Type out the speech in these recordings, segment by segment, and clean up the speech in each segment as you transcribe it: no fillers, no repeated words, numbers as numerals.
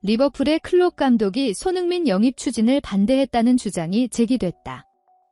리버풀의 클롭 감독이 손흥민 영입 추진을 반대했다는 주장이 제기됐다.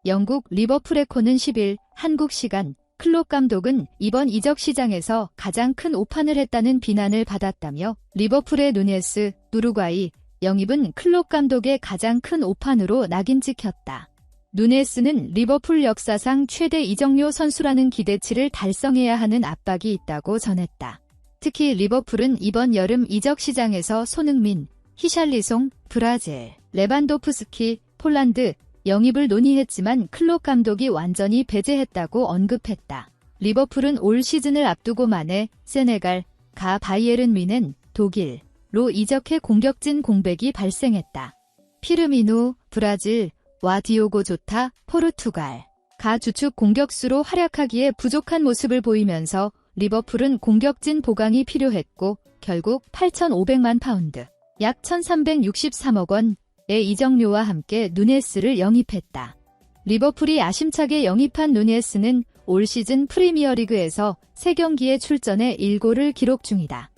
영국 리버풀 에코는 10일 한국 시간 클롭 감독은 이번 이적 시장에서 가장 큰 오판을 했다는 비난을 받았다며 리버풀의 누네스, 우루과이 영입은 클롭 감독의 가장 큰 오판으로 낙인 찍혔다. 누네스는 리버풀 역사상 최대 이적료 선수라는 기대치를 달성해야 하는 압박이 있다고 전했다. 특히 리버풀은 이번 여름 이적 시장에서 손흥민, 히샬리송, 브라질, 레반도프스키, 폴란드 영입을 논의했지만 클롭 감독이 완전히 배제했다고 언급했다. 리버풀은 올 시즌을 앞두고 만에 세네갈, 가 바이에른 뮌헨, 독일로 이적해 공격진 공백이 발생했다. 피르미누, 브라질, 와 디오고 조타, 포르투갈, 가 주축 공격수로 활약하기에 부족한 모습을 보이면서 리버풀은 공격진 보강이 필요했고 결국 8,500만 파운드, 약 1,363억 원의 이적료와 함께 누네스를 영입했다. 리버풀이 야심차게 영입한 누네스는 올 시즌 프리미어리그에서 3경기에 출전해 1골을 기록 중이다.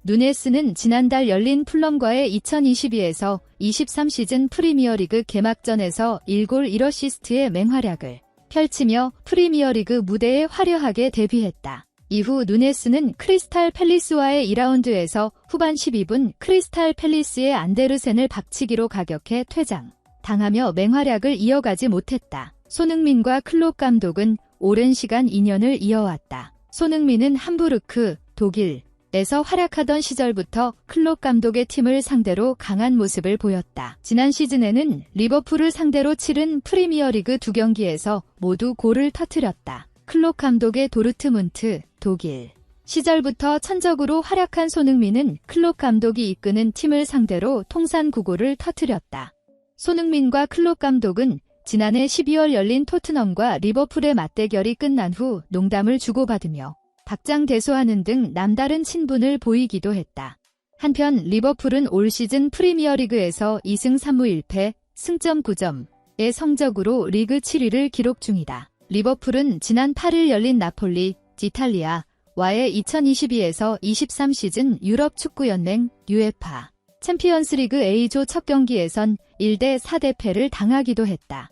누네스는 지난달 열린 풀럼과의 2022에서 23 시즌 프리미어리그 개막전에서 1골 1어시스트의 맹활약을 펼치며 프리미어리그 무대에 화려하게 데뷔했다. 이후 누네스는 크리스탈 팰리스와의 2라운드에서 후반 12분 크리스탈 팰리스의 안데르센을 박치기로 가격해 퇴장 당하며 맹활약을 이어가지 못했다. 손흥민과 클롭 감독은 오랜 시간 인연을 이어왔다. 손흥민은 함부르크, 독일에서 활약하던 시절부터 클롭 감독의 팀을 상대로 강한 모습을 보였다. 지난 시즌에는 리버풀을 상대로 치른 프리미어리그 2경기에서 모두 골을 터뜨렸다. 클롭 감독의 도르트문트, 독일 시절부터 천적으로 활약한 손흥민은 클롭 감독이 이끄는 팀을 상대로 통산 9골을 터뜨렸다. 손흥민과 클롭 감독은 지난해 12월 열린 토트넘과 리버풀의 맞대결이 끝난 후 농담을 주고받으며 박장대소하는 등 남다른 친분을 보이기도 했다. 한편 리버풀은 올 시즌 프리미어리그에서 2승 3무 1패, 승점 9점의 성적으로 리그 7위를 기록 중이다. 리버풀은 지난 8일 열린 나폴리, 이탈리아와의 2022에서 23 시즌 유럽 축구연맹 UEFA 챔피언스리그 A조 첫 경기에선 1대 4 패를 당하기도 했다.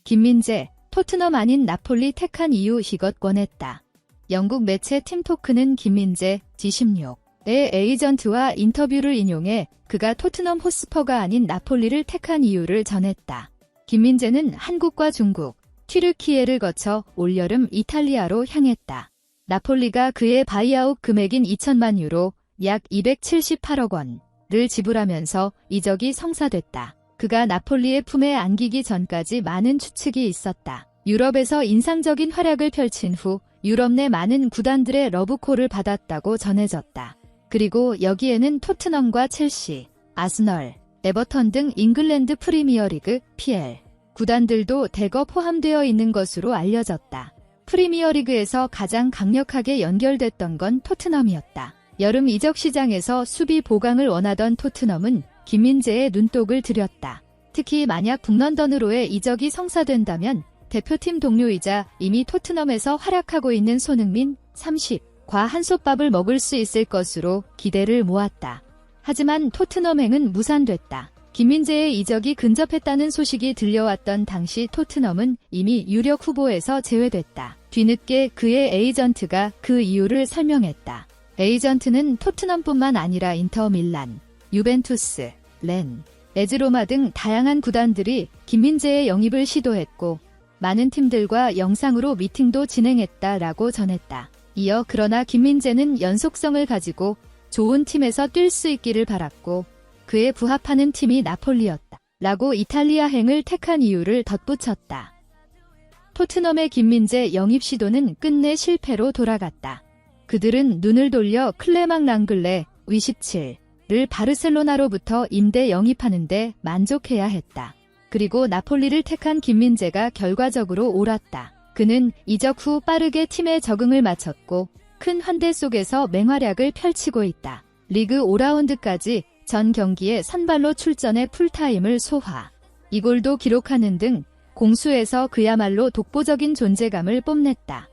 김민재, 토트넘 아닌 나폴리 택한 이유 이것 권했다. 영국 매체 팀토크는 김민재, G16의 에이전트와 인터뷰를 인용해 그가 토트넘 호스퍼가 아닌 나폴리를 택한 이유를 전했다. 김민재는 한국과 중국, 튀르키예를 거쳐 올여름 이탈리아로 향했다. 나폴리가 그의 바이아웃 금액인 2천만 유로, 약 278억 원을 지불하면서 이적이 성사됐다. 그가 나폴리의 품에 안기기 전까지 많은 추측이 있었다. 유럽에서 인상적인 활약을 펼친 후 유럽 내 많은 구단들의 러브콜을 받았다고 전해졌다. 그리고 여기에는 토트넘과 첼시, 아스널, 에버턴 등 잉글랜드 프리미어리그 PL 구단들도 대거 포함되어 있는 것으로 알려졌다. 프리미어리그에서 가장 강력하게 연결됐던 건 토트넘이었다. 여름 이적 시장에서 수비 보강을 원하던 토트넘은 김민재의 눈독을 들였다. 특히 만약 북런던으로의 이적이 성사된다면 대표팀 동료이자 이미 토트넘에서 활약하고 있는 손흥민 30과 한솥밥을 먹을 수 있을 것으로 기대를 모았다. 하지만 토트넘행은 무산됐다. 김민재의 이적이 근접했다는 소식이 들려왔던 당시 토트넘은 이미 유력 후보에서 제외됐다. 뒤늦게 그의 에이전트가 그 이유를 설명했다. 에이전트는 토트넘뿐만 아니라 인터밀란, 유벤투스, 렌, 에즈로마 등 다양한 구단들이 김민재의 영입을 시도했고 많은 팀들과 영상으로 미팅도 진행했다라고 전했다. 이어 그러나 김민재는 연속성을 가지고 좋은 팀에서 뛸 수 있기를 바랐고 그에 부합하는 팀이 나폴리였다. 라고 이탈리아행을 택한 이유를 덧붙였다. 토트넘의 김민재 영입 시도는 끝내 실패로 돌아갔다. 그들은 눈을 돌려 클레망 랑글레, U17를 바르셀로나로부터 임대 영입하는데 만족해야 했다. 그리고 나폴리를 택한 김민재가 결과적으로 옳았다. 그는 이적 후 빠르게 팀에 적응을 마쳤고 큰 환대 속에서 맹활약을 펼치고 있다. 리그 5라운드까지 전 경기에 선발로 출전해 풀타임을 소화. 2골도 기록하는 등 공수에서 그야말로 독보적인 존재감을 뽐냈다.